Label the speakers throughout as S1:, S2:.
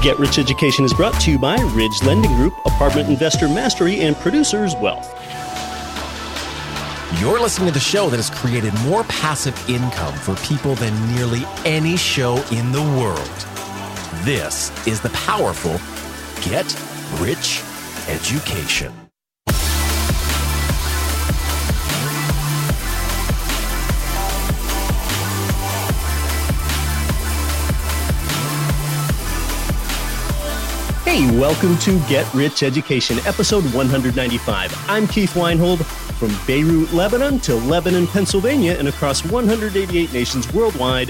S1: Get Rich Education is brought to you by Ridge Lending Group, Apartment Investor Mastery, and Producers Wealth.
S2: You're listening to the show that has created more passive income for people than nearly any show in the world. This is the powerful Get Rich Education.
S1: Hey, welcome to Get Rich Education, episode 195. I'm Keith Weinhold from Beirut, Lebanon to Lebanon, Pennsylvania, and across 188 nations worldwide.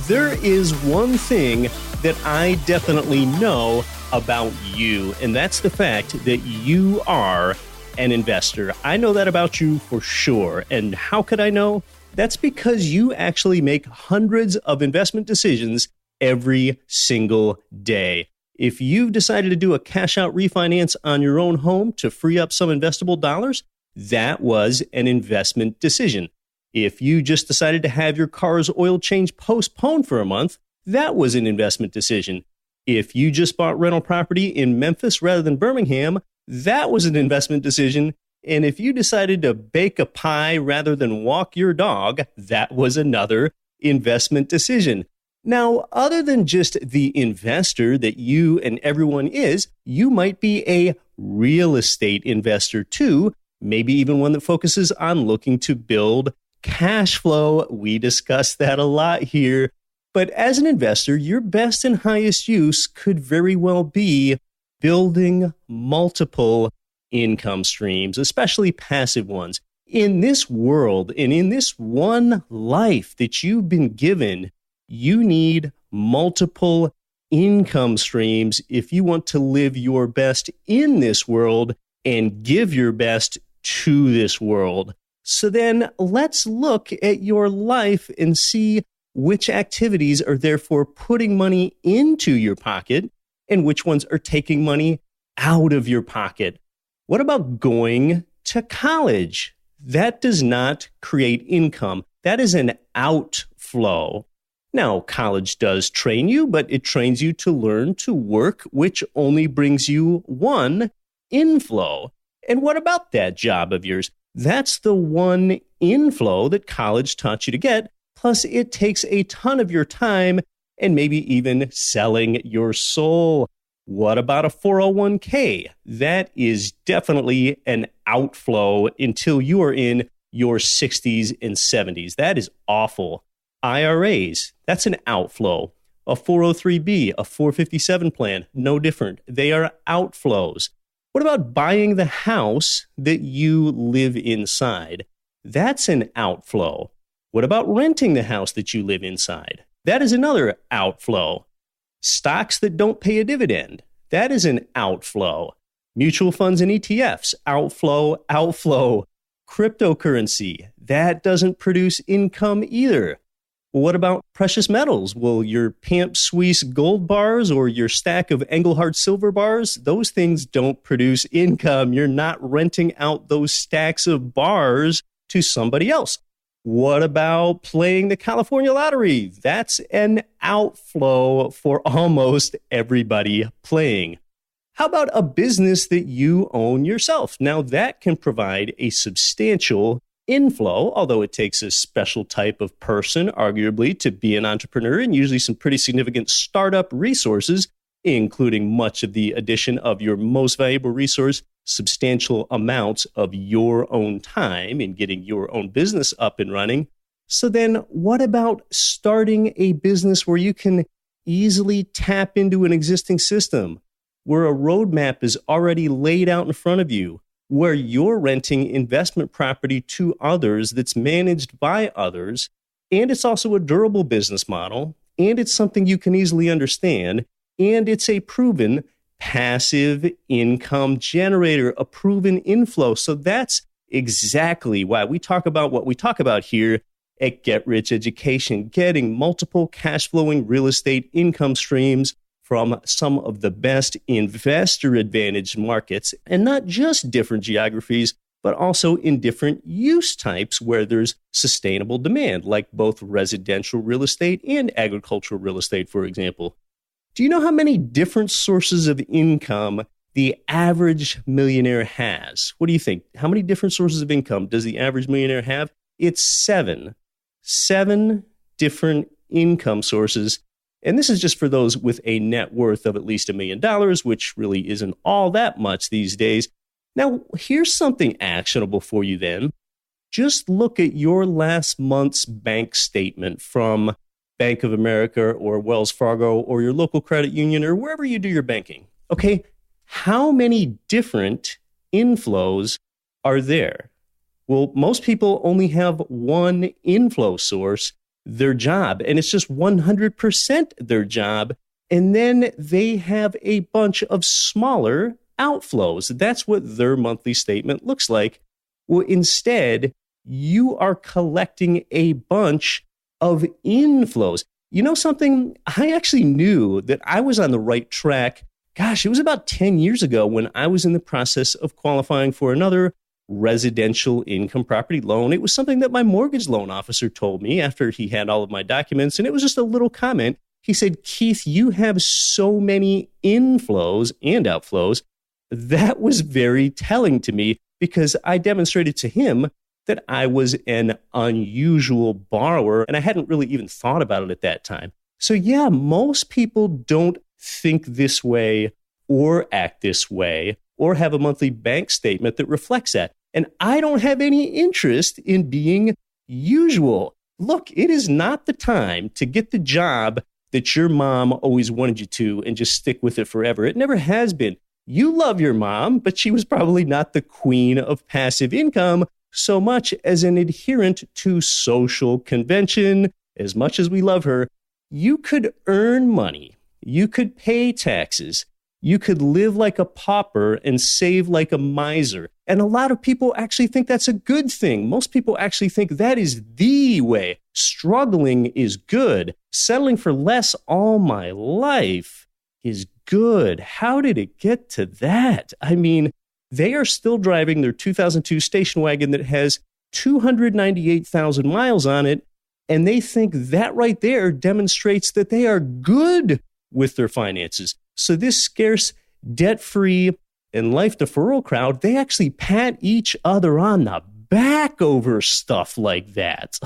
S1: There is one thing that I definitely know about you, and that's the fact that you are an investor. I know that about you for sure. And how could I know? That's because you actually make hundreds of investment decisions every single day. If you've decided to do a cash out refinance on your own home to free up some investable dollars, that was an investment decision. If you just decided to have your car's oil change postponed for a month, that was an investment decision. If you just bought rental property in Memphis rather than Birmingham, that was an investment decision. And if you decided to bake a pie rather than walk your dog, that was another investment decision. Now, other than just the investor that you and everyone is, you might be a real estate investor too, maybe even one that focuses on looking to build cash flow. We discuss that a lot here. But as an investor, your best and highest use could very well be building multiple income streams, especially passive ones. In this world and in this one life that you've been given, you need multiple income streams if you want to live your best in this world and give your best to this world. So then let's look at your life and see which activities are therefore putting money into your pocket and which ones are taking money out of your pocket. What about going to college? That does not create income. That is an outflow. Now, college does train you, but it trains you to learn to work, which only brings you one inflow. And what about that job of yours? That's the one inflow that college taught you to get, plus it takes a ton of your time and maybe even selling your soul. What about a 401k? That is definitely an outflow until you are in your 60s and 70s. That is awful. IRAs, that's an outflow. A 403b, a 457 plan, no different. They are outflows. What about buying the house that you live inside? That's an outflow. What about renting the house that you live inside? That is another outflow. Stocks that don't pay a dividend, that is an outflow. Mutual funds and ETFs, outflow, outflow. Cryptocurrency, that doesn't produce income either. What about precious metals? Well, your Pamp Suisse gold bars or your stack of Engelhard silver bars, those things don't produce income. You're not renting out those stacks of bars to somebody else. What about playing the California lottery? That's an outflow for almost everybody playing. How about a business that you own yourself? Now, that can provide a substantial inflow, although it takes a special type of person, arguably, to be an entrepreneur, and usually some pretty significant startup resources, including much of the addition of your most valuable resource, substantial amounts of your own time in getting your own business up and running. So then what about starting a business where you can easily tap into an existing system, where a roadmap is already laid out in front of you, where you're renting investment property to others that's managed by others, and it's also a durable business model, and it's something you can easily understand, and it's a proven passive income generator, a proven inflow. So that's exactly why we talk about what we talk about here at Get Rich Education, getting multiple cash flowing real estate income streams from some of the best investor advantage markets, and not just different geographies, but also in different use types where there's sustainable demand, like both residential real estate and agricultural real estate, for example. Do you know how many different sources of income the average millionaire has? What do you think? How many different sources of income does the average millionaire have? It's 7. 7 different income sources. And this is just for those with a net worth of at least $1 million, which really isn't all that much these days. Now, here's something actionable for you then. Just look at your last month's bank statement from Bank of America or Wells Fargo or your local credit union or wherever you do your banking. Okay, how many different inflows are there? Well, most people only have one inflow source, their job, and it's just 100% their job. And then they have a bunch of smaller outflows. That's what their monthly statement looks like. Well, instead, you are collecting a bunch of inflows. You know something? I actually knew that I was on the right track. Gosh, it was about 10 years ago when I was in the process of qualifying for another residential income property loan. It was something that my mortgage loan officer told me after he had all of my documents, and it was just a little comment. He said, Keith, you have so many inflows and outflows. That was very telling to me because I demonstrated to him that I was an unusual borrower, and I hadn't really even thought about it at that time. So yeah, most people don't think this way or act this way or have a monthly bank statement that reflects that. And I don't have any interest in being usual. Look, it is not the time to get the job that your mom always wanted you to and just stick with it forever. It never has been. You love your mom, but she was probably not the queen of passive income so much as an adherent to social convention. As much as we love her, you could earn money. You could pay taxes. You could live like a pauper and save like a miser. And a lot of people actually think that's a good thing. Most people actually think that is the way. Struggling is good. Settling for less all my life is good. How did it get to that? I mean, they are still driving their 2002 station wagon that has 298,000 miles on it, and they think that right there demonstrates that they are good with their finances. So this scarce, debt-free, and life deferral crowd, they actually pat each other on the back over stuff like that.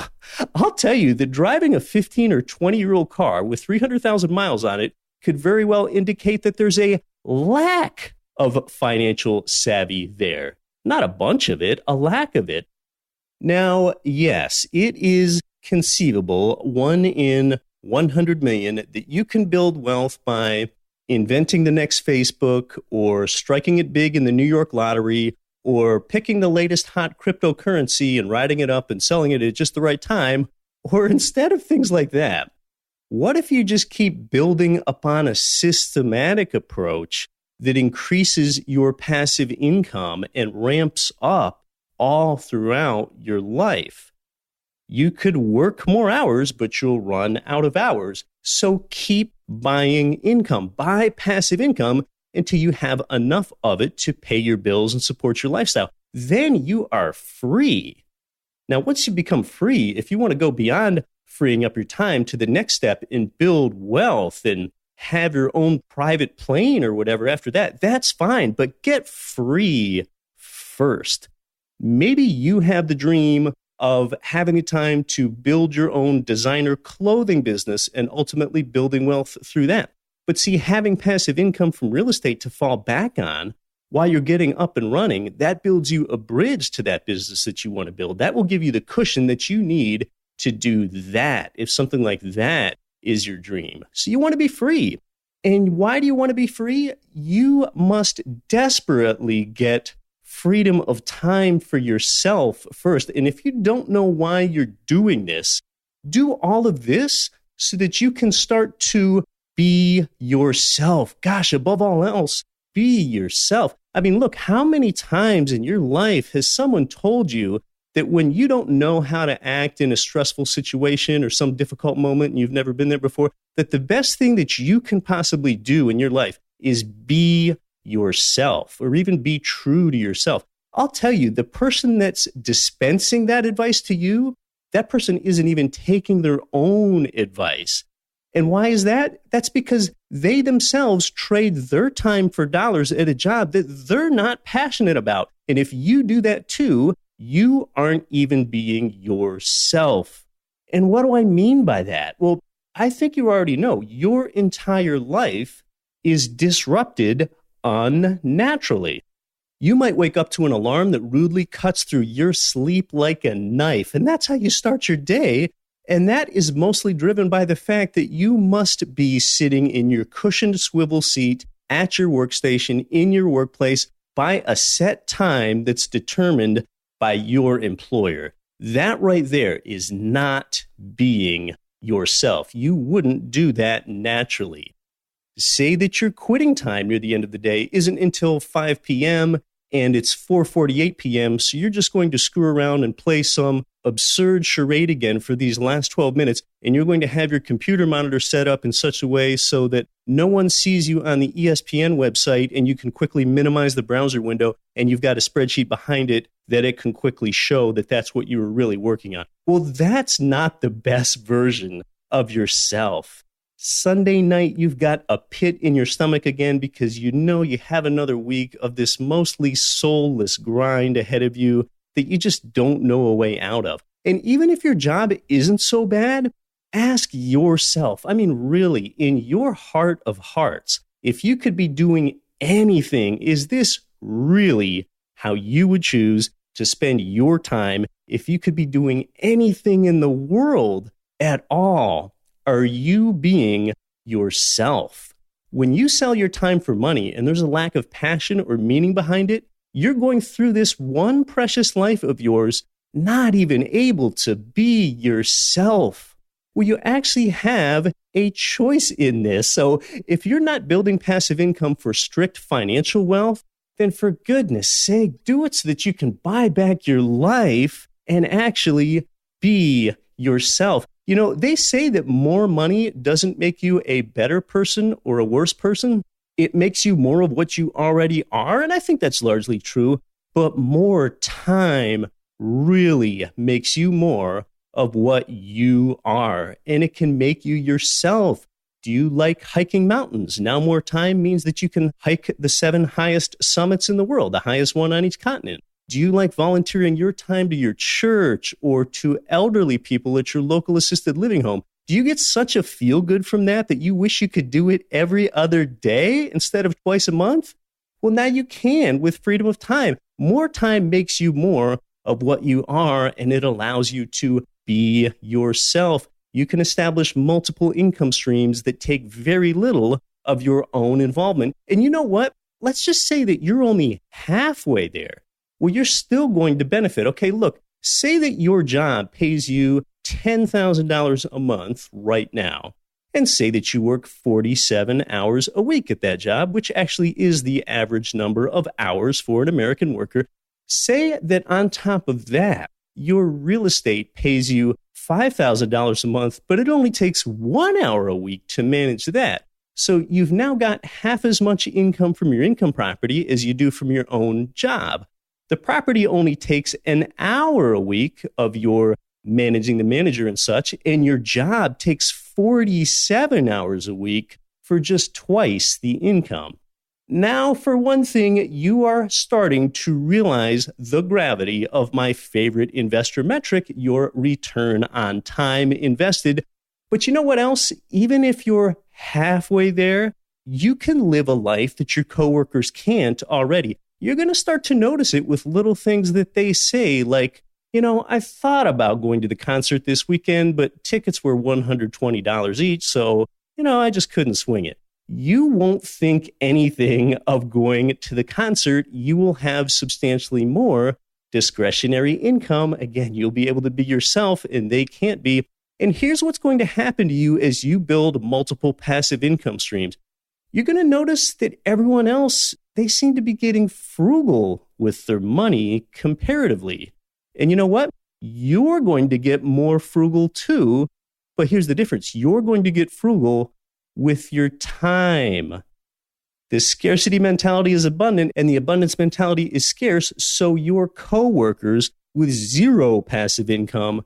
S1: I'll tell you that driving a 15 or 20-year-old car with 300,000 miles on it could very well indicate that there's a lack of financial savvy there. Not a bunch of it, a lack of it. Now, yes, it is conceivable, 1 in 100 million, that you can build wealth by inventing the next Facebook or striking it big in the New York lottery or picking the latest hot cryptocurrency and riding it up and selling it at just the right time. Or instead of things like that, what if you just keep building upon a systematic approach that increases your passive income and ramps up all throughout your life? You could work more hours, but you'll run out of hours. So keep buying income, buy passive income until you have enough of it to pay your bills and support your lifestyle. Then you are free. Now, once you become free, if you want to go beyond freeing up your time to the next step and build wealth and have your own private plane or whatever after that, that's fine, but get free first. Maybe you have the dream of having the time to build your own designer clothing business and ultimately building wealth through that. But see, having passive income from real estate to fall back on while you're getting up and running, that builds you a bridge to that business that you want to build. That will give you the cushion that you need to do that if something like that is your dream. So you want to be free. And why do you want to be free? You must desperately get freedom of time for yourself first. And if you don't know why you're doing this, do all of this so that you can start to be yourself. Gosh, above all else, be yourself. I mean, look, how many times in your life has someone told you that when you don't know how to act in a stressful situation or some difficult moment and you've never been there before, that the best thing that you can possibly do in your life is be yourself or even be true to yourself? I'll tell you, the person that's dispensing that advice to you, that person isn't even taking their own advice. And why is that? That's because they themselves trade their time for dollars at a job that they're not passionate about. And if you do that too, you aren't even being yourself. And what do I mean by that? Well, I think you already know your entire life is disrupted unnaturally. You might wake up to an alarm that rudely cuts through your sleep like a knife, and that's how you start your day. And that is mostly driven by the fact that you must be sitting in your cushioned swivel seat at your workstation in your workplace by a set time that's determined by your employer. That right there is not being yourself. You wouldn't do that naturally. Say that your quitting time near the end of the day isn't until 5 p.m. and it's 4:48 p.m., so you're just going to screw around and play some absurd charade again for these last 12 minutes, and you're going to have your computer monitor set up in such a way so that no one sees you on the ESPN website, and you can quickly minimize the browser window, and you've got a spreadsheet behind it that it can quickly show that that's what you were really working on. Well, that's not the best version of yourself. Sunday night, you've got a pit in your stomach again because you know you have another week of this mostly soulless grind ahead of you that you just don't know a way out of. And even if your job isn't so bad, ask yourself, I mean, really, in your heart of hearts, if you could be doing anything, is this really how you would choose to spend your time? If you could be doing anything in the world at all, are you being yourself? When you sell your time for money and there's a lack of passion or meaning behind it, you're going through this one precious life of yours not even able to be yourself. Well, you actually have a choice in this. So if you're not building passive income for strict financial wealth, then for goodness sake, do it so that you can buy back your life and actually be yourself. You know, they say that more money doesn't make you a better person or a worse person. It makes you more of what you already are. And I think that's largely true. But more time really makes you more of what you are. And it can make you yourself. Do you like hiking mountains? Now more time means that you can hike the 7 highest summits in the world, the highest one on each continent. Do you like volunteering your time to your church or to elderly people at your local assisted living home? Do you get such a feel good from that you wish you could do it every other day instead of twice a month? Well, now you can with freedom of time. More time makes you more of what you are, and it allows you to be yourself. You can establish multiple income streams that take very little of your own involvement. And you know what? Let's just say that you're only halfway there. Well, you're still going to benefit. Okay, look, say that your job pays you $10,000 a month right now, and say that you work 47 hours a week at that job, which actually is the average number of hours for an American worker. Say that on top of that, your real estate pays you $5,000 a month, but it only takes 1 hour a week to manage that. So you've now got half as much income from your income property as you do from your own job. The property only takes an hour a week of your managing the manager and such, and your job takes 47 hours a week for just twice the income. Now, for one thing, you are starting to realize the gravity of my favorite investor metric, your return on time invested. But you know what else? Even if you're halfway there, you can live a life that your coworkers can't already. You're going to start to notice it with little things that they say, like, you know, I thought about going to the concert this weekend, but tickets were $120 each, so, you know, I just couldn't swing it. You won't think anything of going to the concert. You will have substantially more discretionary income. Again, you'll be able to be yourself, and they can't be. And here's what's going to happen to you as you build multiple passive income streams. You're going to notice that everyone else, they seem to be getting frugal with their money comparatively. And you know what? You're going to get more frugal too, but here's the difference. You're going to get frugal with your time. The scarcity mentality is abundant and the abundance mentality is scarce, so your coworkers with zero passive income,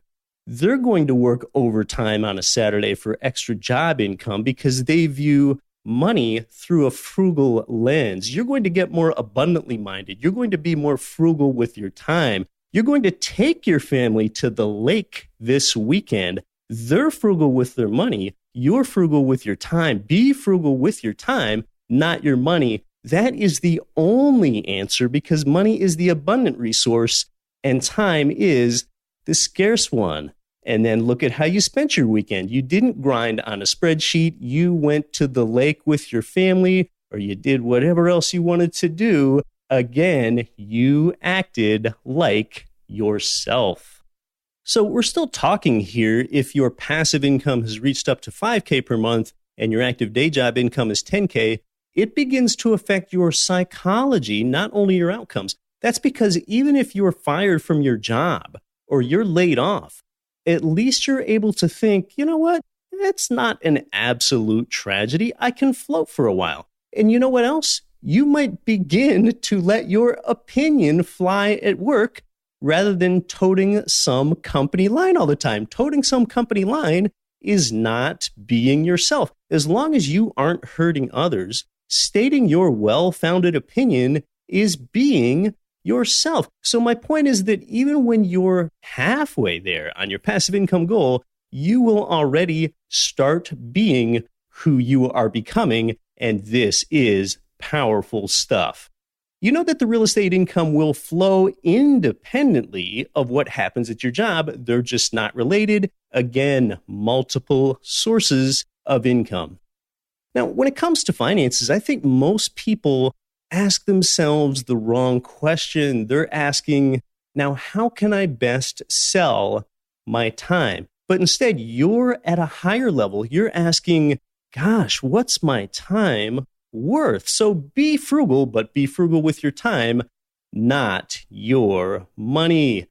S1: they're going to work overtime on a Saturday for extra job income because they view money through a frugal lens. You're going to get more abundantly minded. You're going to be more frugal with your time. You're going to take your family to the lake this weekend. They're frugal with their money. You're frugal with your time. Be frugal with your time, not your money. That is the only answer because money is the abundant resource and time is the scarce one. And then look at how you spent your weekend. You didn't grind on a spreadsheet. You went to the lake with your family, or you did whatever else you wanted to do. Again, you acted like yourself. So we're still talking here if your passive income has reached up to $5K per month and your active day job income is $10K, it begins to affect your psychology, not only your outcomes. That's because even if you're fired from your job or you're laid off, at least you're able to think, you know what? It's not an absolute tragedy. I can float for a while. And you know what else? You might begin to let your opinion fly at work rather than toting some company line all the time. Toting some company line is not being yourself. As long as you aren't hurting others, stating your well-founded opinion is being yourself. So my point is that even when you're halfway there on your passive income goal, you will already start being who you are becoming. And this is powerful stuff. You know that the real estate income will flow independently of what happens at your job. They're just not related. Again, multiple sources of income. Now, when it comes to finances, I think most people ask themselves the wrong question. They're asking, now, how can I best sell my time? But instead, you're at a higher level. You're asking, gosh, what's my time worth? So be frugal, but be frugal with your time, not your money.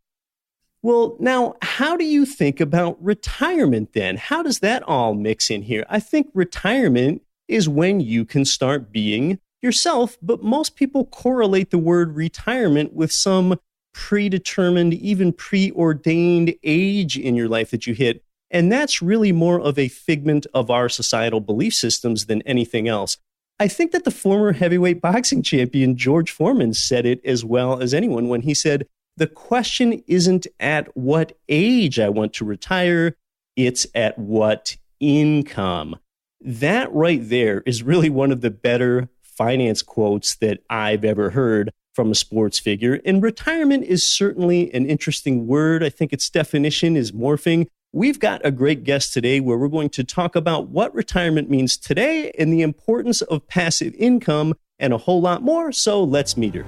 S1: Well, now, how do you think about retirement then? How does that all mix in here? I think retirement is when you can start being yourself, but most people correlate the word retirement with some predetermined, even preordained age in your life that you hit. And that's really more of a figment of our societal belief systems than anything else. I think that the former heavyweight boxing champion George Foreman said it as well as anyone when he said, the question isn't at what age I want to retire, it's at what income. That right there is really one of the better finance quotes that I've ever heard from a sports figure. And retirement is certainly an interesting word. I think its definition is morphing. We've got a great guest today where we're going to talk about what retirement means today and the importance of passive income and a whole lot more. So let's meet her.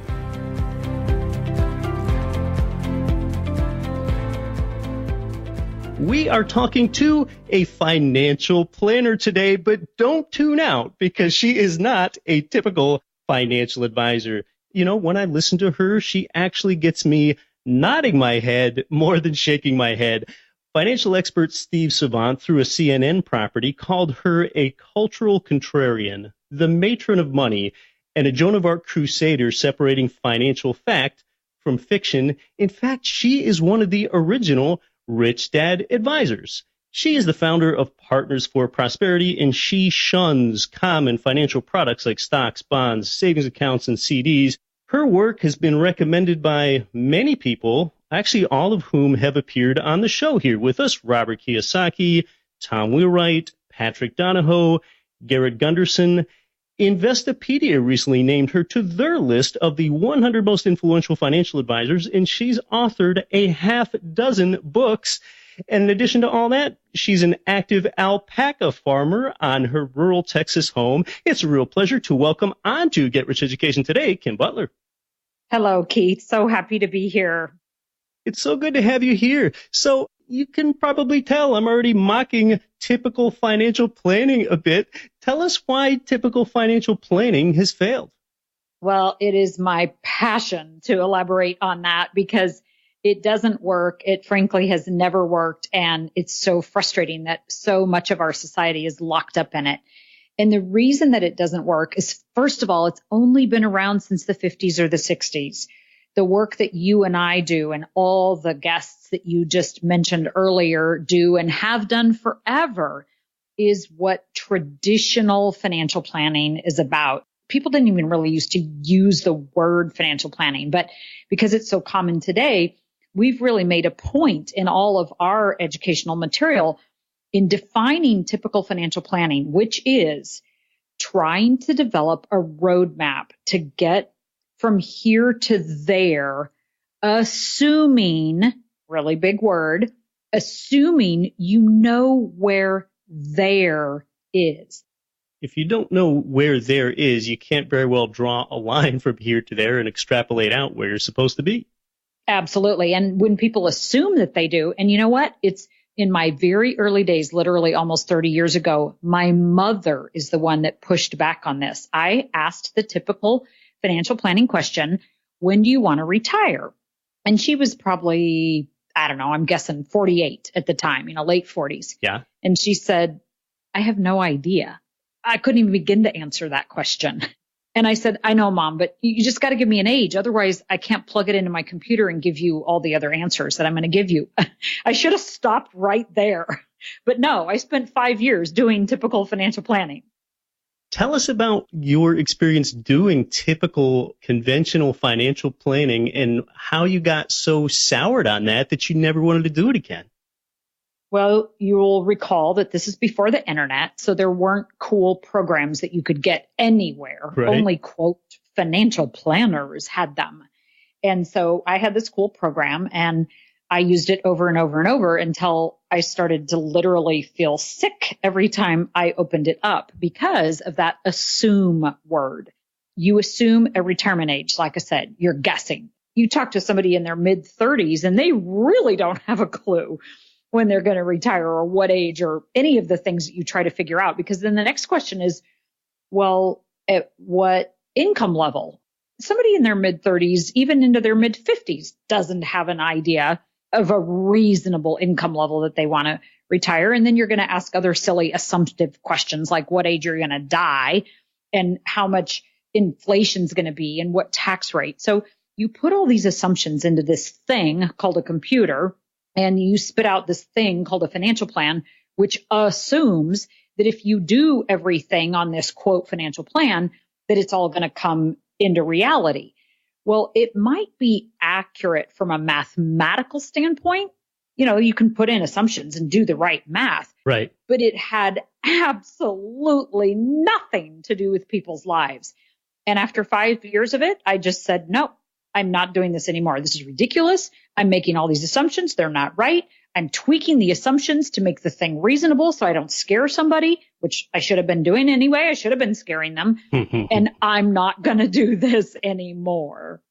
S1: We are talking to a financial planner today, but don't tune out because she is not a typical financial advisor. You know, when I listen to her, she actually gets me nodding my head more than shaking my head. Financial expert Steve Savant, through a CNN property, called her a cultural contrarian, the matron of money, and a Joan of Arc crusader separating financial fact from fiction. In fact, she is one of the original Rich Dad advisors. She is the founder of Partners for Prosperity, and she shuns common financial products like stocks, bonds, savings accounts, and CDs. Her work has been recommended by many people, actually all of whom have appeared on the show here with us. Robert Kiyosaki, Tom Wheelwright, Patrick Donahoe, Garrett Gunderson. Investopedia recently named her to their list of the 100 most influential financial advisors, and she's authored a half dozen books. And in addition to all that, she's an active alpaca farmer on her rural Texas home. It's a real pleasure to welcome on to Get Rich Education today, Kim Butler.
S3: Hello, Keith. So happy to be here.
S1: It's so good to have you here. So you can probably tell I'm already mocking typical financial planning a bit. Tell us why typical financial planning has failed.
S3: Well, it is my passion to elaborate on that because it doesn't work. It frankly has never worked. And it's so frustrating that so much of our society is locked up in it. And the reason that it doesn't work is, first of all, it's only been around since the 50s or the 60s. the work that you and I do and all the guests that you just mentioned earlier do and have done forever is what traditional financial planning is about. People didn't even really used to use the word financial planning, but because it's so common today, we've really made a point in all of our educational material in defining typical financial planning, which is trying to develop a roadmap to get from here to there, assuming, really big word, assuming you know where there is.
S1: If you don't know where there is, you can't very well draw a line from here to there and extrapolate out where you're supposed to be.
S3: Absolutely. And when people assume that they do, and you know what? It's in my very early days, literally almost 30 years ago, my mother is the one that pushed back on this. I asked the typical financial planning question, when do you want to retire? And she was probably, I don't know, I'm guessing 48 at the time, late 40s.
S1: Yeah.
S3: And she said, I have no idea. I couldn't even begin to answer that question. And I said, I know, Mom, but you just got to give me an age. Otherwise, I can't plug it into my computer and give you all the other answers that I'm going to give you. I should have stopped right there. But no, I spent 5 years doing typical financial planning.
S1: Tell us about your experience doing typical conventional financial planning and how you got so soured on that you never wanted to do it again.
S3: Well, you'll recall that this is before the internet, so there weren't cool programs that you could get anywhere.
S1: Right.
S3: Only, quote, financial planners had them. And so I had this cool program and I used it over and over and over until I started to literally feel sick every time I opened it up because of that assume word. You assume a retirement age. Like I said, you're guessing. You talk to somebody in their mid 30s and they really don't have a clue when they're going to retire or what age or any of the things that you try to figure out. Because then the next question is, well, at what income level? Somebody in their mid 30s, even into their mid 50s, doesn't have an idea of a reasonable income level that they want to retire. And then you're going to ask other silly assumptive questions like what age you're going to die and how much inflation is going to be and what tax rate. So you put all these assumptions into this thing called a computer, and you spit out this thing called a financial plan, which assumes that if you do everything on this quote financial plan, that it's all going to come into reality. Well, it might be accurate from a mathematical standpoint. You can put in assumptions and do the right math.
S1: Right.
S3: But it had absolutely nothing to do with people's lives. And after 5 years of it, I just said, no, I'm not doing this anymore. This is ridiculous. I'm making all these assumptions. They're not right. I'm tweaking the assumptions to make the thing reasonable so I don't scare somebody, which I should have been doing anyway. I should have been scaring them. And I'm not going to do this anymore.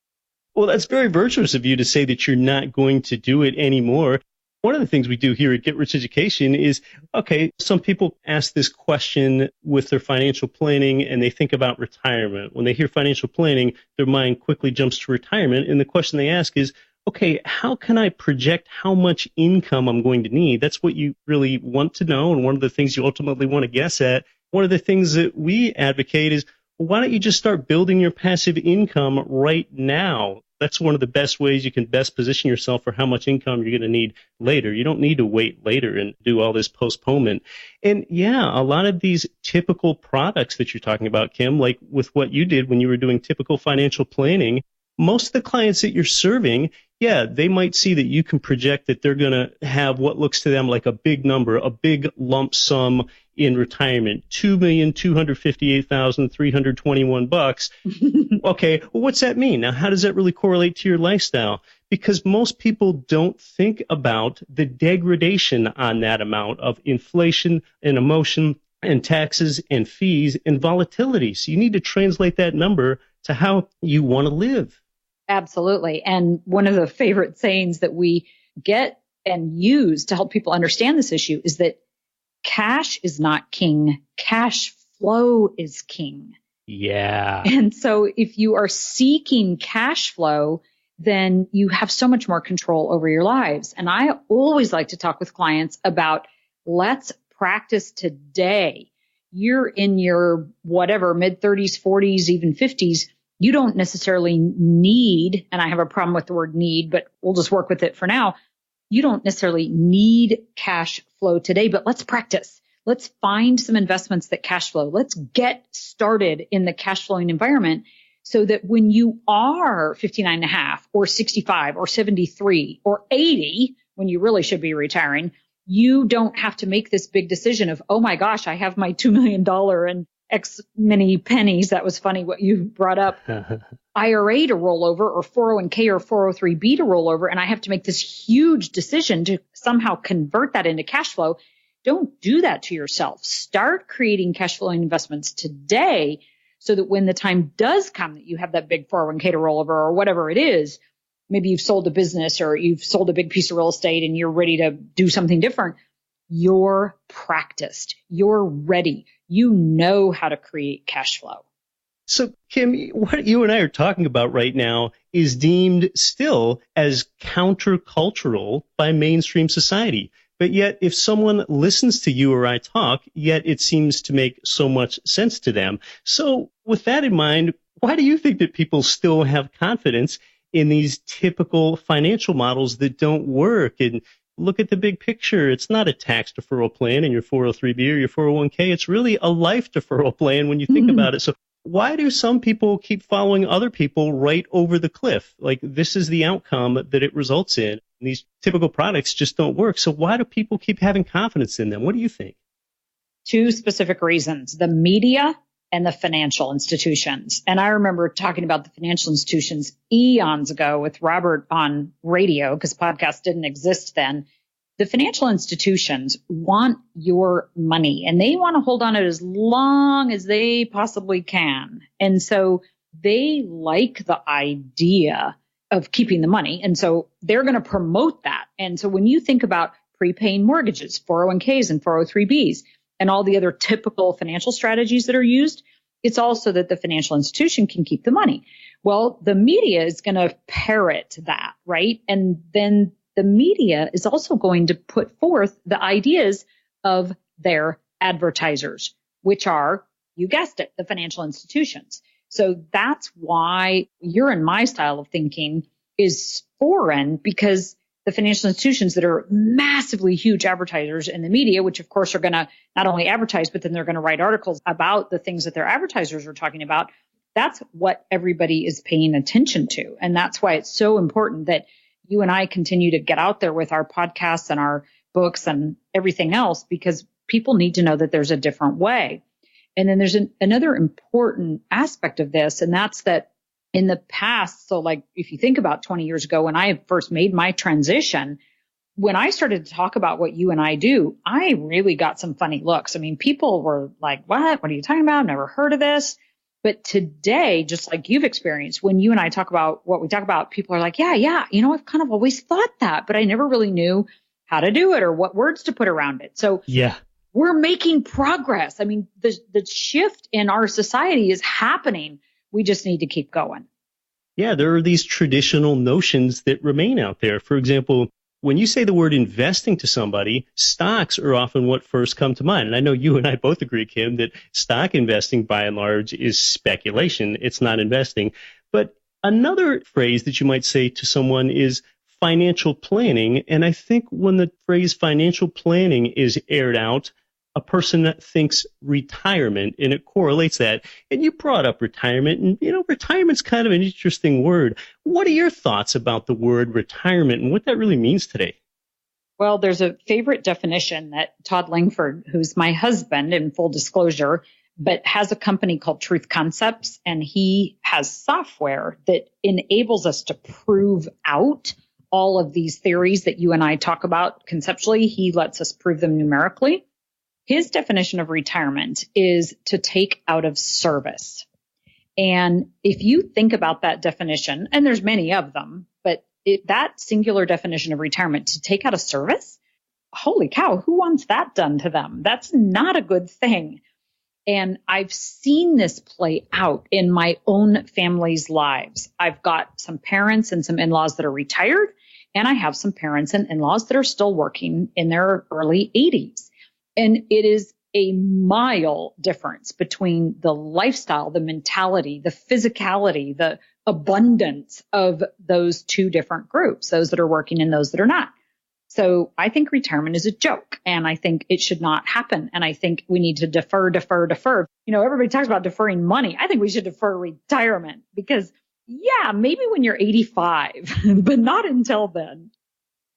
S1: Well, that's very virtuous of you to say that you're not going to do it anymore. One of the things we do here at Get Rich Education is, okay, some people ask this question with their financial planning and they think about retirement. When they hear financial planning, their mind quickly jumps to retirement. And the question they ask is, okay, how can I project how much income I'm going to need? That's what you really want to know. And one of the things you ultimately want to guess at. One of the things that we advocate is, well, why don't you just start building your passive income right now? That's one of the best ways you can best position yourself for how much income you're going to need later. You don't need to wait later and do all this postponement. And yeah, a lot of these typical products that you're talking about, Kim, like with what you did when you were doing typical financial planning, most of the clients that you're serving, yeah, they might see that you can project that they're going to have what looks to them like a big number, a big lump sum in retirement, $2,258,321. Okay, well, what's that mean? Now, how does that really correlate to your lifestyle? Because most people don't think about the degradation on that amount of inflation and emotion and taxes and fees and volatility. So you need to translate that number to how you want to live.
S3: Absolutely. And one of the favorite sayings that we get and use to help people understand this issue is that cash is not king. Cash flow is king.
S1: Yeah.
S3: And so if you are seeking cash flow, then you have so much more control over your lives. And I always like to talk with clients about let's practice today. You're in your whatever, mid 30s, 40s, even 50s. You don't necessarily need, and I have a problem with the word need, but we'll just work with it for now. You don't necessarily need cash flow today, but let's practice. Let's find some investments that cash flow. Let's get started in the cash flowing environment so that when you are 59 and a half or 65 or 73 or 80, when you really should be retiring, you don't have to make this big decision of, oh my gosh, I have my $2 million and X many pennies. That was funny what you brought up. IRA to roll over or 401k or 403b to roll over. And I have to make this huge decision to somehow convert that into cash flow. Don't do that to yourself. Start creating cash flowing investments today so that when the time does come that you have that big 401k to roll over or whatever it is, maybe you've sold a business or you've sold a big piece of real estate and you're ready to do something different. You're practiced. You're ready. You know how to create cash flow.
S1: So, Kim, what you and I are talking about right now is deemed still as countercultural by mainstream society. But yet, if someone listens to you or I talk, yet it seems to make so much sense to them. So, with that in mind, why do you think that people still have confidence in these typical financial models that don't work? And look at the big picture. It's not a tax deferral plan in your 403b or your 401k. It's really a life deferral plan when you think about it. So why do some people keep following other people right over the cliff? Like, this is the outcome that it results in. These typical products just don't work. So why do people keep having confidence in them? What do you think?
S3: Two specific reasons: the media and the financial institutions. And I remember talking about the financial institutions eons ago with Robert on radio, because podcasts didn't exist then. The financial institutions want your money and they want to hold on to it as long as they possibly can. And so they like the idea of keeping the money. And so they're going to promote that. And so when you think about prepaying mortgages, 401ks and 403bs, and all the other typical financial strategies that are used, it's also that the financial institution can keep the money. Well, the media is going to parrot that, right? And then the media is also going to put forth the ideas of their advertisers, which are, you guessed it, the financial institutions. So that's why your and my style of thinking is foreign, because the financial institutions that are massively huge advertisers in the media, which of course are going to not only advertise, but then they're going to write articles about the things that their advertisers are talking about. That's what everybody is paying attention to. And that's why it's so important that you and I continue to get out there with our podcasts and our books and everything else, because people need to know that there's a different way. And then there's another important aspect of this, and that's that in the past, so like if you think about 20 years ago when I first made my transition, when I started to talk about what you and I do, I really got some funny looks. I mean, people were like, what are you talking about? I've never heard of this. But today, just like you've experienced, when you and I talk about what we talk about, people are like, yeah, I've kind of always thought that, but I never really knew how to do it or what words to put around it. So yeah, we're making progress. I mean, the shift in our society is happening. We just need to keep going.
S1: Yeah, there are these traditional notions that remain out there. For example, when you say the word investing to somebody, stocks are often what first come to mind. And I know you and I both agree, Kim, that stock investing by and large is speculation. It's not investing. But another phrase that you might say to someone is financial planning. And I think when the phrase financial planning is aired out, a person thinks retirement, and it correlates that. And you brought up retirement, and, retirement's kind of an interesting word. What are your thoughts about the word retirement and what that really means today?
S3: Well, there's a favorite definition that Todd Langford, who's my husband in full disclosure, but has a company called Truth Concepts, and he has software that enables us to prove out all of these theories that you and I talk about conceptually. He lets us prove them numerically. His definition of retirement is to take out of service. And if you think about that definition, and there's many of them, but that singular definition of retirement, to take out of service, holy cow, who wants that done to them? That's not a good thing. And I've seen this play out in my own family's lives. I've got some parents and some in-laws that are retired, and I have some parents and in-laws that are still working in their early 80s. And it is a mile difference between the lifestyle, the mentality, the physicality, the abundance of those two different groups, those that are working and those that are not. So I think retirement is a joke, and I think it should not happen. And I think we need to defer. Everybody talks about deferring money. I think we should defer retirement because, yeah, maybe when you're 85, but not until then.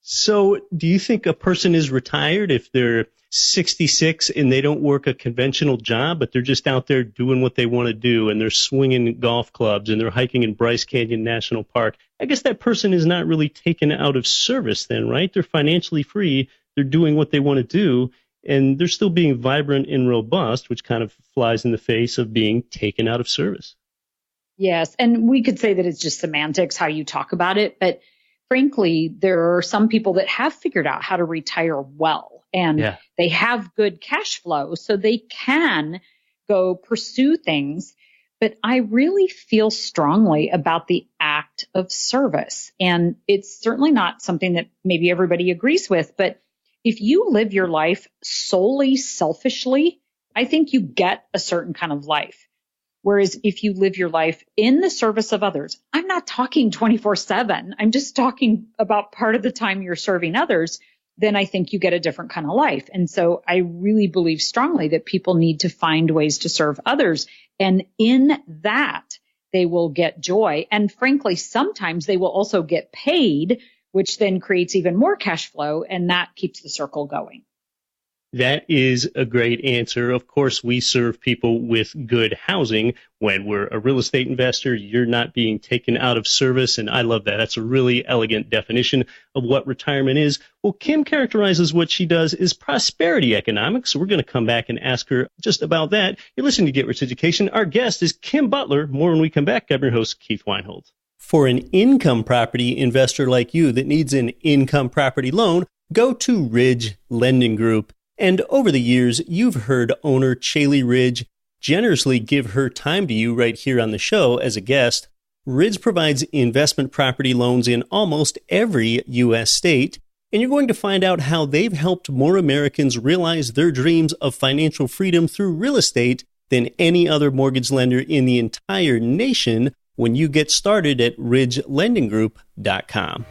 S1: So do you think a person is retired if they're 66 and they don't work a conventional job, but they're just out there doing what they want to do, and they're swinging golf clubs and they're hiking in Bryce Canyon National Park? I guess that person is not really taken out of service then, right? They're financially free. They're doing what they want to do, and they're still being vibrant and robust, which kind of flies in the face of being taken out of service.
S3: Yes. And we could say that it's just semantics, how you talk about it. But frankly, there are some people that have figured out how to retire well, and they have good cash flow, so they can go pursue things. But I really feel strongly about the act of service. And it's certainly not something that maybe everybody agrees with. But if you live your life solely selfishly, I think you get a certain kind of life. Whereas if you live your life in the service of others, I'm not talking 24/7. I'm just talking about part of the time you're serving others, then I think you get a different kind of life. And so I really believe strongly that people need to find ways to serve others. And in that, they will get joy. And frankly, sometimes they will also get paid, which then creates even more cash flow. And that keeps the circle going.
S1: That is a great answer. Of course, we serve people with good housing. When we're a real estate investor, you're not being taken out of service. And I love that. That's a really elegant definition of what retirement is. Well, Kim characterizes what she does as prosperity economics. So we're going to come back and ask her just about that. You're listening to Get Rich Education. Our guest is Kim Butler. More when we come back. I'm your host, Keith Weinhold. For an income property investor like you that needs an income property loan, go to Ridge Lending Group. And over the years, you've heard owner Chaley Ridge generously give her time to you right here on the show as a guest. Ridge provides investment property loans in almost every U.S. state, and you're going to find out how they've helped more Americans realize their dreams of financial freedom through real estate than any other mortgage lender in the entire nation when you get started at ridgelendinggroup.com.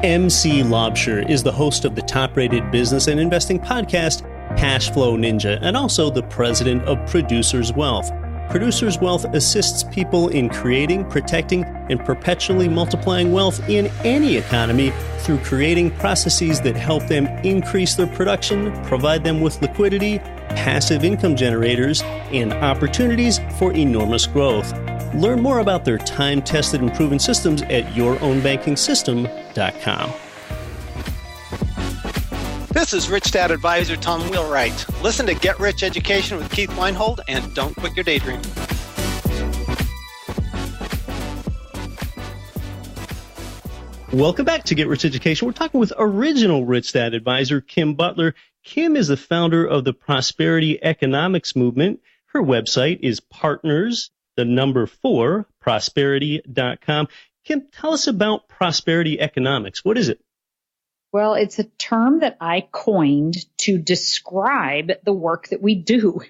S1: MC Laubscher is the host of the top-rated business and investing podcast, Cash Flow Ninja, and also the president of Producers Wealth. Producers Wealth assists people in creating, protecting, and perpetually multiplying wealth in any economy through creating processes that help them increase their production, provide them with liquidity, passive income generators, and opportunities for enormous growth. Learn more about their time-tested and proven systems at yourownbankingsystem.com.
S4: This is Rich Dad Advisor Tom Wheelwright. Listen to Get Rich Education with Keith Weinhold and don't quit your daydream.
S1: Welcome back to Get Rich Education. We're talking with original Rich Dad Advisor Kim Butler. Kim is the founder of the Prosperity Economics Movement. Her website is prosperity.com. Kim, tell us about prosperity economics. What is it?
S3: Well, it's a term that I coined to describe the work that we do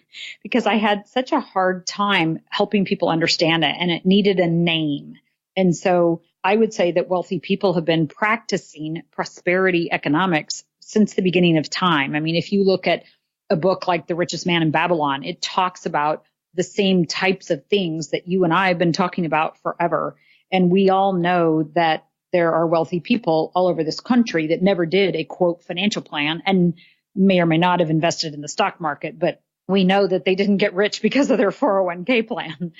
S3: because I had such a hard time helping people understand it, and it needed a name. And so I would say that wealthy people have been practicing prosperity economics since the beginning of time. I mean, if you look at a book like The Richest Man in Babylon, it talks about the same types of things that you and I have been talking about forever. And we all know that there are wealthy people all over this country that never did a, quote, financial plan and may or may not have invested in the stock market. But we know that they didn't get rich because of their 401k plan.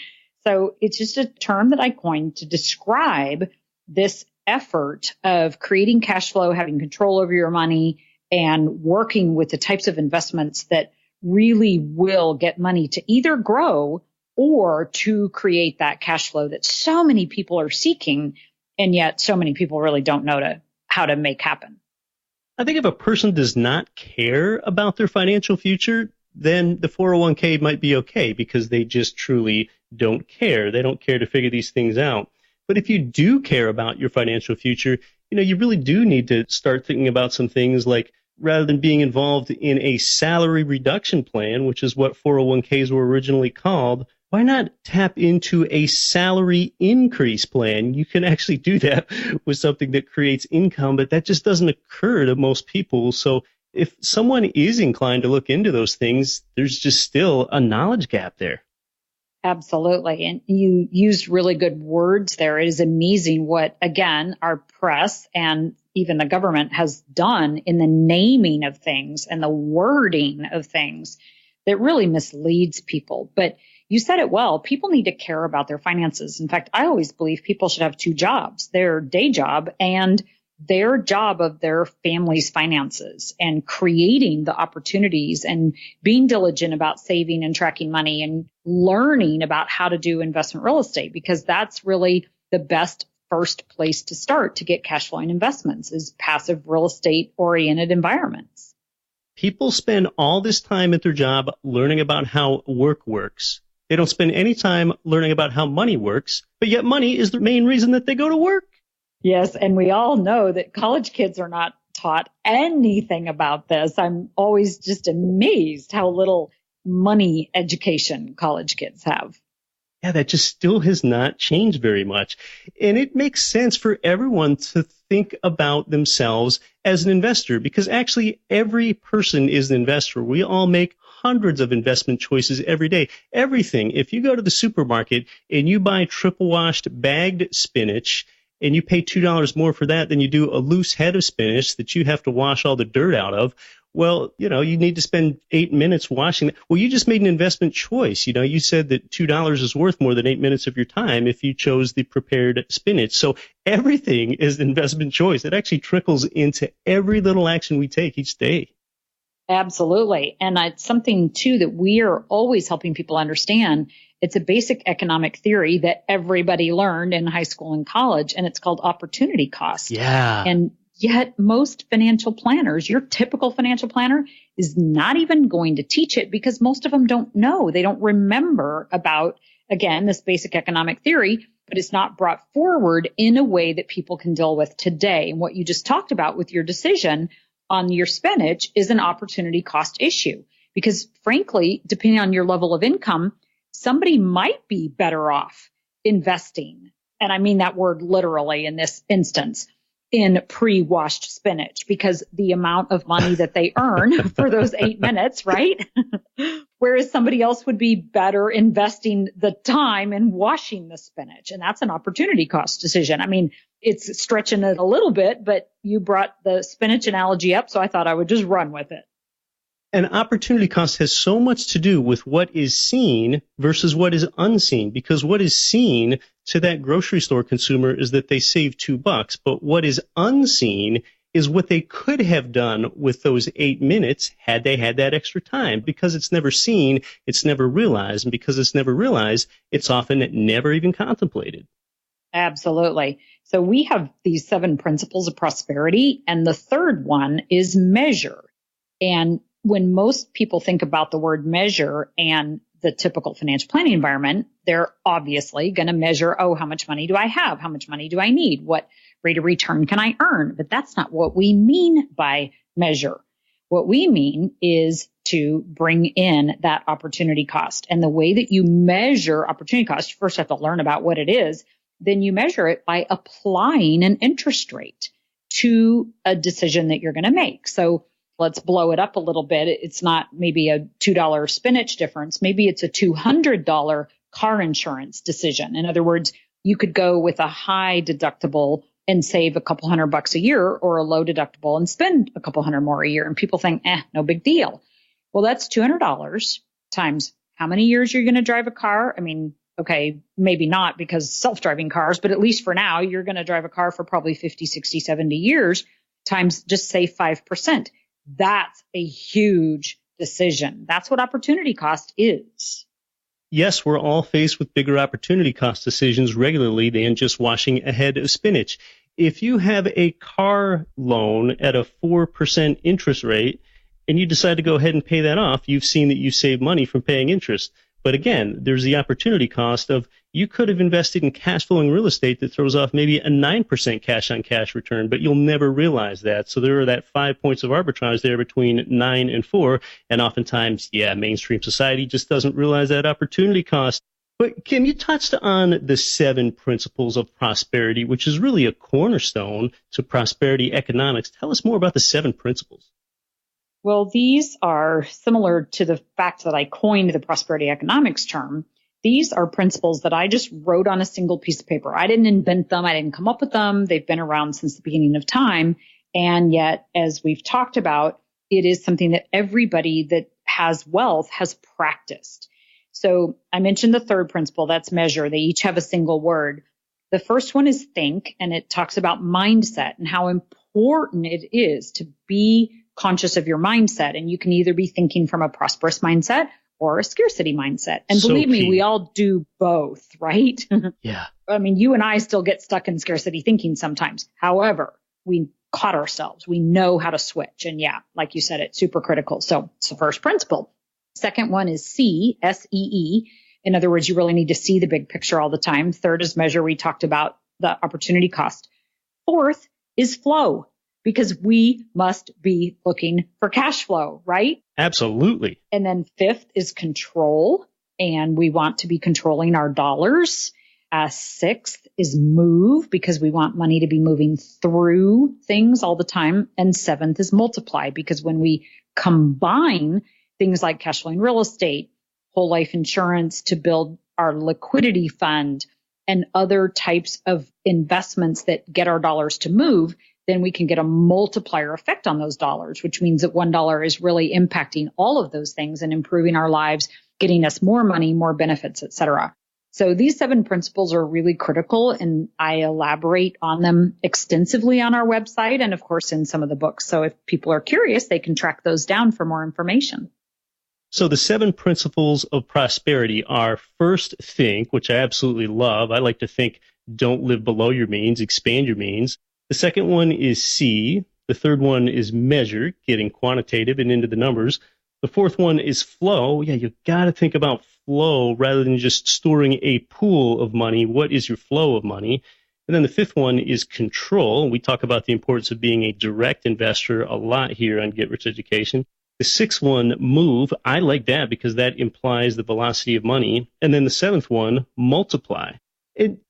S3: So it's just a term that I coined to describe this effort of creating cash flow, having control over your money, and working with the types of investments that really will get money to either grow or to create that cash flow that so many people are seeking. And yet so many people really don't know how to make happen.
S1: I think if a person does not care about their financial future, then the 401k might be okay because they just truly don't care. They don't care to figure these things out. But if you do care about your financial future, you really do need to start thinking about some things like rather than being involved in a salary reduction plan, which is what 401ks were originally called, why not tap into a salary increase plan? You can actually do that with something that creates income, but that just doesn't occur to most people. So if someone is inclined to look into those things, there's just still a knowledge gap there.
S3: Absolutely. And you used really good words there. It is amazing what, again, our press and even the government has done in the naming of things and the wording of things that really misleads people. But you said it well. People need to care about their finances. In fact, I always believe people should have two jobs, their day job and their job of their family's finances, and creating the opportunities and being diligent about saving and tracking money and learning about how to do investment real estate, because that's really the best first place to start to get cash flowing investments is passive real estate oriented environments.
S1: People spend all this time at their job learning about how work works. They don't spend any time learning about how money works, but yet money is the main reason that they go to work.
S3: Yes, and we all know that college kids are not taught anything about this. I'm always just amazed how little money education college kids have.
S1: Yeah, that just still has not changed very much. And it makes sense for everyone to think about themselves as an investor, because actually every person is an investor. We all make hundreds of investment choices every day. Everything. If you go to the supermarket and you buy triple washed bagged spinach, and you pay $2 more for that than you do a loose head of spinach that you have to wash all the dirt out of, well, you need to spend 8 minutes washing it. Well, you just made an investment choice. You said that $2 is worth more than 8 minutes of your time if you chose the prepared spinach. So everything is an investment choice. It actually trickles into every little action we take each day.
S3: Absolutely. And it's something, too, that we are always helping people understand. It's a basic economic theory that everybody learned in high school and college, and it's called opportunity cost.
S1: Yeah.
S3: And yet most financial planners, your typical financial planner, is not even going to teach it because most of them don't know. They don't remember about, again, this basic economic theory, but it's not brought forward in a way that people can deal with today. And what you just talked about with your decision on your spinach is an opportunity cost issue, because frankly, depending on your level of income, somebody might be better off investing, and I mean that word literally in this instance, in pre-washed spinach, because the amount of money that they earn for those 8 minutes, right? Whereas somebody else would be better investing the time in washing the spinach. And that's an opportunity cost decision. I mean, it's stretching it a little bit, but you brought the spinach analogy up, so I thought I would just run with it.
S1: And opportunity cost has so much to do with what is seen versus what is unseen, because what is seen to that grocery store consumer is that they save $2, but what is unseen is what they could have done with those 8 minutes had they had that extra time. Because it's never seen, it's never realized, and because it's never realized, it's often never even contemplated.
S3: Absolutely. So we have these 7 principles of prosperity, and the third one is measure. And when most people think about the word measure and the typical financial planning environment, they're obviously going to measure, how much money do I have? How much money do I need? What rate of return can I earn? But that's not what we mean by measure. What we mean is to bring in that opportunity cost. And the way that you measure opportunity cost, you first have to learn about what it is. Then you measure it by applying an interest rate to a decision that you're going to make. So let's blow it up a little bit. It's not maybe a $2 spinach difference. Maybe it's a $200 car insurance decision. In other words, you could go with a high deductible and save a couple $100 a year, or a low deductible and spend a couple $100 more a year. And people think, no big deal. Well, that's $200 times how many years you're going to drive a car. I mean, okay, maybe not because self-driving cars, but at least for now, you're going to drive a car for probably 50, 60, 70 years times just say 5%. That's a huge decision. That's what opportunity cost is.
S1: Yes, we're all faced with bigger opportunity cost decisions regularly than just washing a head of spinach. If you have a car loan at a 4% interest rate and you decide to go ahead and pay that off, you've seen that you save money from paying interest. But again, there's the opportunity cost of you could have invested in cash flowing real estate that throws off maybe a 9% cash on cash return, but you'll never realize that. So there are that 5 points of arbitrage there between 9 and 4. And oftentimes, mainstream society just doesn't realize that opportunity cost. But Kim, you touched on the 7 principles of prosperity, which is really a cornerstone to prosperity economics. Tell us more about the 7 principles.
S3: Well, these are similar to the fact that I coined the prosperity economics term. These are principles that I just wrote on a single piece of paper. I didn't invent them. I didn't come up with them. They've been around since the beginning of time. And yet, as we've talked about, it is something that everybody that has wealth has practiced. So I mentioned the third principle, that's measure. They each have a single word. The first one is think, and it talks about mindset and how important it is to be conscious of your mindset. And you can either be thinking from a prosperous mindset or a scarcity mindset. And believe me, we all do both, right?
S1: Yeah.
S3: I mean, you and I still get stuck in scarcity thinking sometimes. However, we caught ourselves. We know how to switch. And like you said, it's super critical. So it's the first principle. Second one is see, S-E-E. In other words, you really need to see the big picture all the time. Third is measure. We talked about the opportunity cost. Fourth is flow, because we must be looking for cash flow, right?
S1: Absolutely.
S3: And then fifth is control, and we want to be controlling our dollars. Sixth is move, because we want money to be moving through things all the time. And seventh is multiply, because when we combine things like cash flowing real estate, whole life insurance to build our liquidity fund, and other types of investments that get our dollars to move, then we can get a multiplier effect on those dollars, which means that $1 is really impacting all of those things and improving our lives, getting us more money, more benefits, et cetera. So these 7 principles are really critical, and I elaborate on them extensively on our website and, of course, in some of the books. So if people are curious, they can track those down for more information.
S1: So the 7 principles of prosperity are: first, think, which I absolutely love. I like to think, don't live below your means, expand your means. The second one is see. The third one is measure, getting quantitative and into the numbers. The fourth one is flow. You got to think about flow rather than just storing a pool of money. What is your flow of money? And then the fifth one is control. We talk about the importance of being a direct investor a lot here on Get Rich Education. The sixth one, move. I like that because that implies the velocity of money. And then the seventh one, multiply.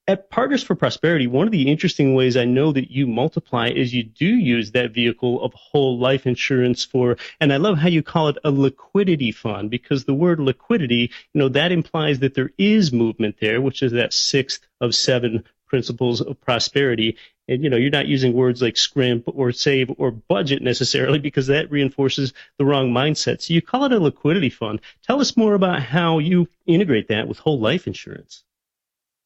S1: At Partners for Prosperity, one of the interesting ways I know that you multiply is you do use that vehicle of whole life insurance for, and I love how you call it a liquidity fund, because the word liquidity, that implies that there is movement there, which is that 6th of 7 principles of prosperity. And, you're not using words like scrimp or save or budget necessarily, because that reinforces the wrong mindset. So you call it a liquidity fund. Tell us more about how you integrate that with whole life insurance.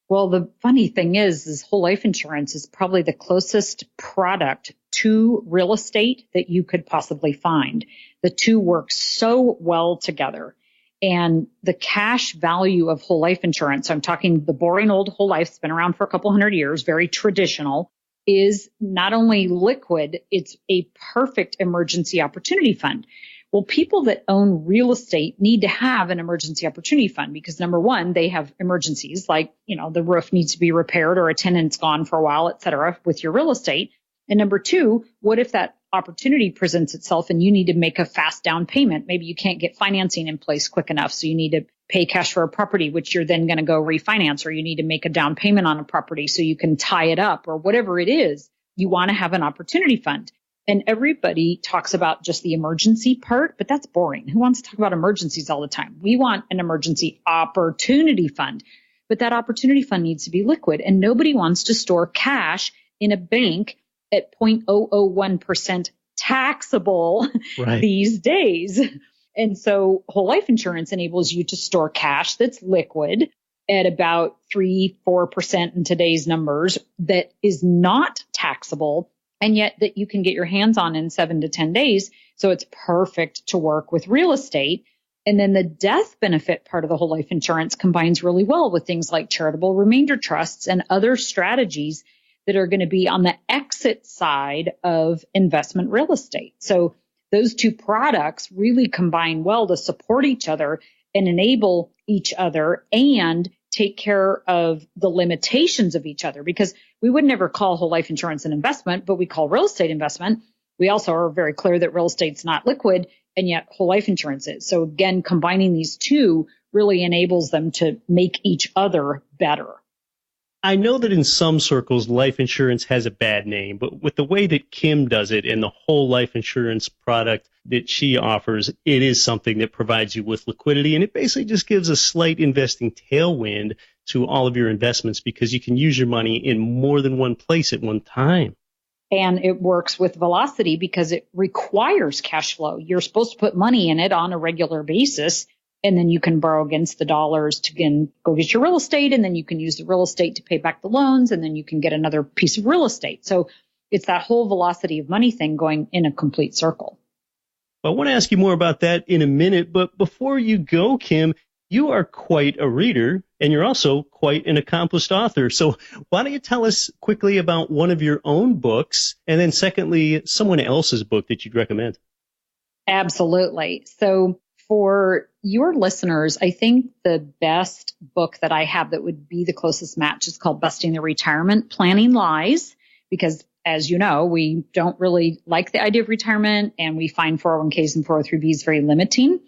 S3: Well, the funny thing is whole life insurance is probably the closest product to real estate that you could possibly find. The two work so well together. And the cash value of whole life insurance, I'm talking the boring old whole life, it's been around for a couple hundred years, very traditional, is not only liquid, it's a perfect emergency opportunity fund. Well, people that own real estate need to have an emergency opportunity fund because, number one, they have emergencies like, the roof needs to be repaired or a tenant's gone for a while, et cetera, with your real estate. And number two, what if that opportunity presents itself and you need to make a fast down payment? Maybe you can't get financing in place quick enough, so you need to pay cash for a property, which you're then going to go refinance, or you need to make a down payment on a property so you can tie it up, or whatever it is. You want to have an opportunity fund. And everybody talks about just the emergency part, but that's boring. Who wants to talk about emergencies all the time? We want an emergency opportunity fund, but that opportunity fund needs to be liquid, and nobody wants to store cash in a bank at 0.001% taxable these days. And so whole life insurance enables you to store cash that's liquid at about 3-4% in today's numbers that is not taxable, and yet that you can get your hands on in 7 to 10 days. So it's perfect to work with real estate. And then the death benefit part of the whole life insurance combines really well with things like charitable remainder trusts and other strategies that are going to be on the exit side of investment real estate. So those two products really combine well to support each other and enable each other and take care of the limitations of each other, because we would never call whole life insurance an investment, but we call real estate investment. We also are very clear that real estate's not liquid, and yet whole life insurance is. So again, combining these two really enables them to make each other better.
S1: I know that in some circles, life insurance has a bad name, but with the way that Kim does it and the whole life insurance product that she offers, it is something that provides you with liquidity. And it basically just gives a slight investing tailwind to all of your investments because you can use your money in more than one place at one time.
S3: And it works with velocity because it requires cash flow. You're supposed to put money in it on a regular basis, and then you can borrow against the dollars to go get your real estate, and then you can use the real estate to pay back the loans, and then you can get another piece of real estate. So it's that whole velocity of money thing going in a complete circle.
S1: Well, I want to ask you more about that in a minute, but before you go, Kim, you are quite a reader, and you're also quite an accomplished author. So why don't you tell us quickly about one of your own books, and then secondly, someone else's book that you'd recommend?
S3: Absolutely. So for your listeners, I think the best book that I have that would be the closest match is called Busting the Retirement Planning Lies, because as you know, we don't really like the idea of retirement, and we find 401ks and 403bs very limiting.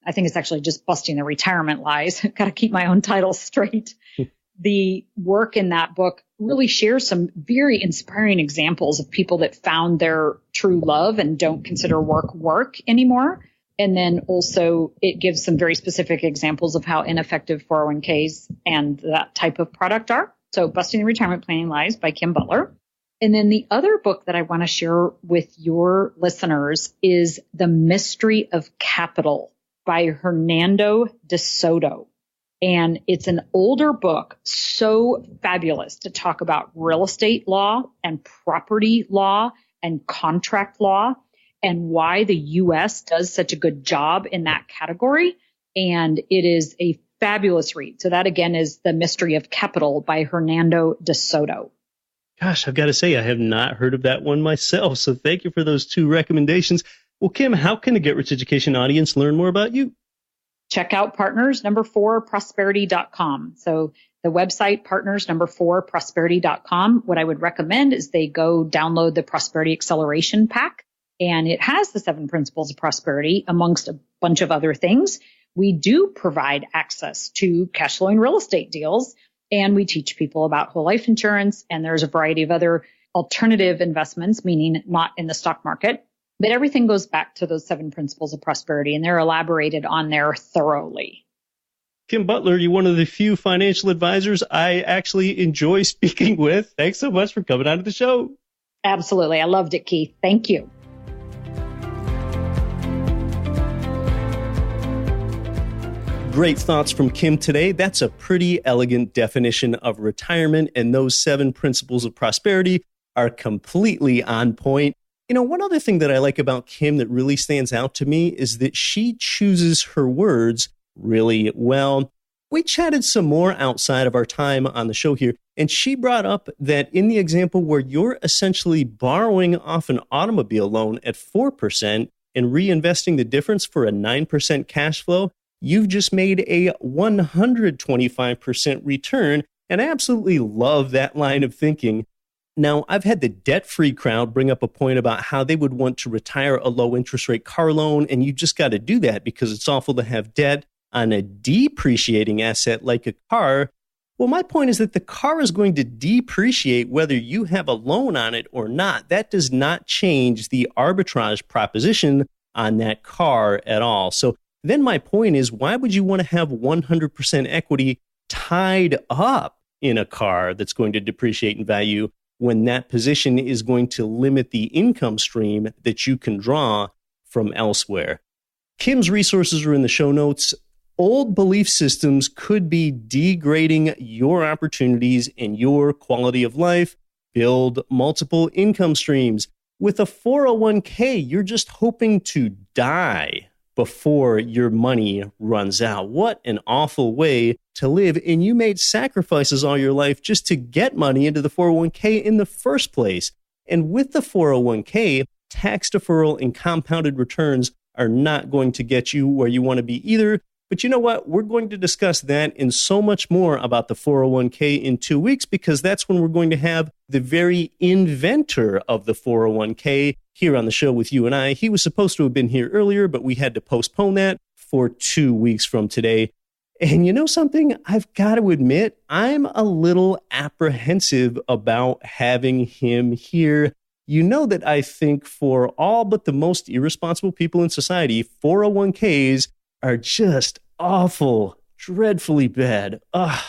S3: I think it's actually just busting the retirement lies. Got to keep my own title straight. The work in that book really shares some very inspiring examples of people that found their true love and don't consider work anymore. And then also it gives some very specific examples of how ineffective 401ks and that type of product are. So Busting the Retirement Planning Lies by Kim Butler. And then the other book that I want to share with your listeners is The Mystery of Capital by Hernando de Soto. And it's an older book, so fabulous to talk about real estate law and property law and contract law and why the U.S. does such a good job in that category. And it is a fabulous read. So that, again, is The Mystery of Capital by Hernando de Soto.
S1: Gosh, I've got to say, I have not heard of that one myself. So thank you for those two recommendations. Well, Kim, how can the Get Rich Education audience learn more about you?
S3: Check out partners4prosperity.com. So the website, partners4prosperity.com. What I would recommend is they go download the Prosperity Acceleration Pack. And it has the 7 principles of prosperity amongst a bunch of other things. We do provide access to cash flowing real estate deals, and we teach people about whole life insurance. And there's a variety of other alternative investments, meaning not in the stock market. But everything goes back to those 7 principles of prosperity, and they're elaborated on there thoroughly.
S1: Kim Butler, you're one of the few financial advisors I actually enjoy speaking with. Thanks so much for coming on to the show.
S3: Absolutely. I loved it, Keith. Thank you.
S1: Great thoughts from Kim today. That's a pretty elegant definition of retirement, and those 7 principles of prosperity are completely on point. You know, one other thing that I like about Kim that really stands out to me is that she chooses her words really well. We chatted some more outside of our time on the show here, and she brought up that in the example where you're essentially borrowing off an automobile loan at 4% and reinvesting the difference for a 9% cash flow, you've just made a 125% return, and I absolutely love that line of thinking. Now, I've had the debt-free crowd bring up a point about how they would want to retire a low-interest rate car loan, and you just got to do that because it's awful to have debt on a depreciating asset like a car. Well, my point is that the car is going to depreciate whether you have a loan on it or not. That does not change the arbitrage proposition on that car at all. So then my point is, why would you want to have 100% equity tied up in a car that's going to depreciate in value when that position is going to limit the income stream that you can draw from elsewhere? Kim's resources are in the show notes. Old belief systems could be degrading your opportunities and your quality of life. Build multiple income streams. With a 401k, you're just hoping to die before your money runs out. What an awful way to live. And you made sacrifices all your life just to get money into the 401k in the first place. And with the 401k, tax deferral and compounded returns are not going to get you where you want to be either. But you know what? We're going to discuss that and so much more about the 401k in 2 weeks, because that's when we're going to have the very inventor of the 401k here on the show with you and I. He was supposed to have been here earlier, but we had to postpone that for 2 weeks from today. And you know something? I've got to admit, I'm a little apprehensive about having him here. You know that I think for all but the most irresponsible people in society, 401ks are just awful, dreadfully bad. Ugh.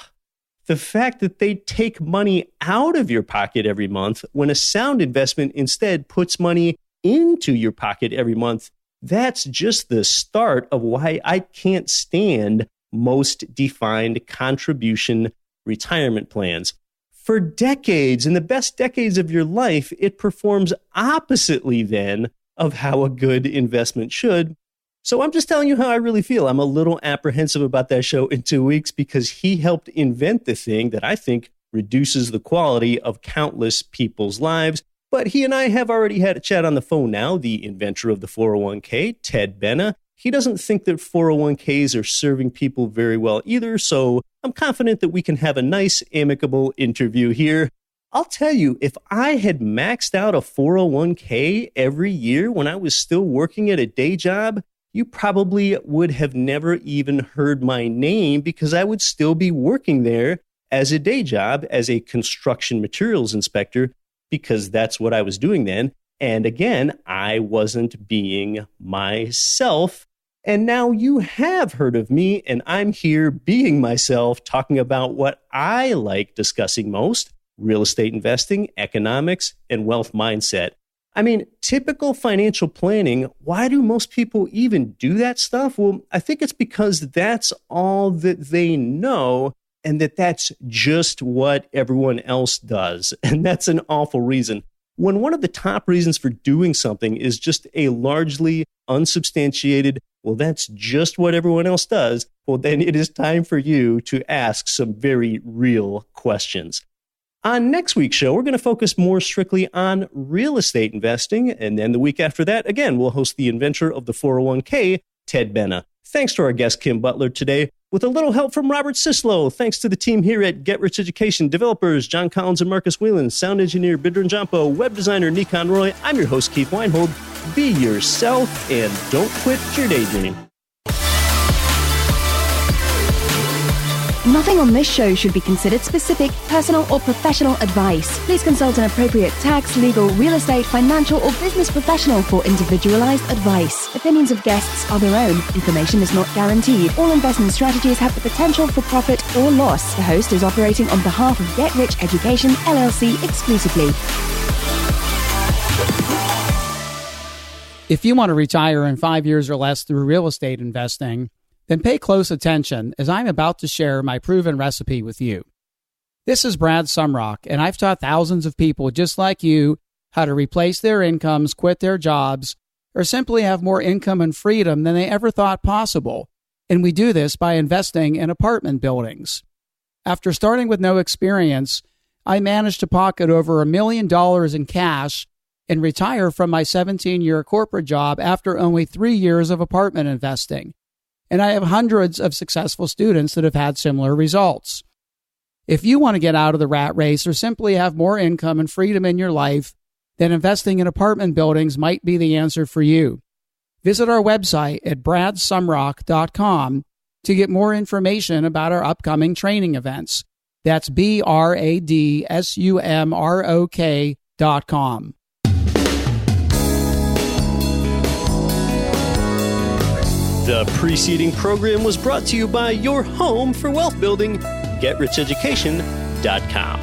S1: The fact that they take money out of your pocket every month when a sound investment instead puts money into your pocket every month, that's just the start of why I can't stand most defined contribution retirement plans. For decades, in the best decades of your life, it performs oppositely then of how a good investment should. So I'm just telling you how I really feel. I'm a little apprehensive about that show in 2 weeks because he helped invent the thing that I think reduces the quality of countless people's lives. But he and I have already had a chat on the phone now, the inventor of the 401k, Ted Benna. He doesn't think that 401ks are serving people very well either, so I'm confident that we can have a nice, amicable interview here. I'll tell you, if I had maxed out a 401k every year when I was still working at a day job, you probably would have never even heard my name because I would still be working there as a day job as a construction materials inspector because that's what I was doing then. And again, I wasn't being myself. And now you have heard of me, and I'm here being myself, talking about what I like discussing most: real estate investing, economics, and wealth mindset. I mean, typical financial planning, why do most people even do that stuff? Well, I think it's because that's all that they know and that's just what everyone else does. And that's an awful reason. When one of the top reasons for doing something is just a largely unsubstantiated, well, that's just what everyone else does, well, then it is time for you to ask some very real questions. On next week's show, we're going to focus more strictly on real estate investing. And then the week after that, again, we'll host the inventor of the 401k, Ted Benna. Thanks to our guest, Kim Butler, today, with a little help from Robert Sislow. Thanks to the team here at Get Rich Education, developers John Collins and Marcus Whelan, sound engineer Bidrin Jampo, web designer Nikon Roy. I'm your host, Keith Weinhold. Be yourself and don't quit your daydream.
S5: Nothing on this show should be considered specific, personal, or professional advice. Please consult an appropriate tax, legal, real estate, financial, or business professional for individualized advice. Opinions of guests are their own. Information is not guaranteed. All investment strategies have the potential for profit or loss. The host is operating on behalf of Get Rich Education, LLC exclusively.
S6: If you want to retire in 5 years or less through real estate investing, then pay close attention as I'm about to share my proven recipe with you. This is Brad Sumrock, and I've taught thousands of people just like you how to replace their incomes, quit their jobs, or simply have more income and freedom than they ever thought possible. And we do this by investing in apartment buildings. After starting with no experience, I managed to pocket over $1 million in cash and retire from my 17-year corporate job after only 3 years of apartment investing. And I have hundreds of successful students that have had similar results. If you want to get out of the rat race or simply have more income and freedom in your life, then investing in apartment buildings might be the answer for you. Visit our website at bradsumrock.com to get more information about our upcoming training events. That's bradsumrock.com.
S1: The preceding program was brought to you by your home for wealth building, GetRichEducation.com.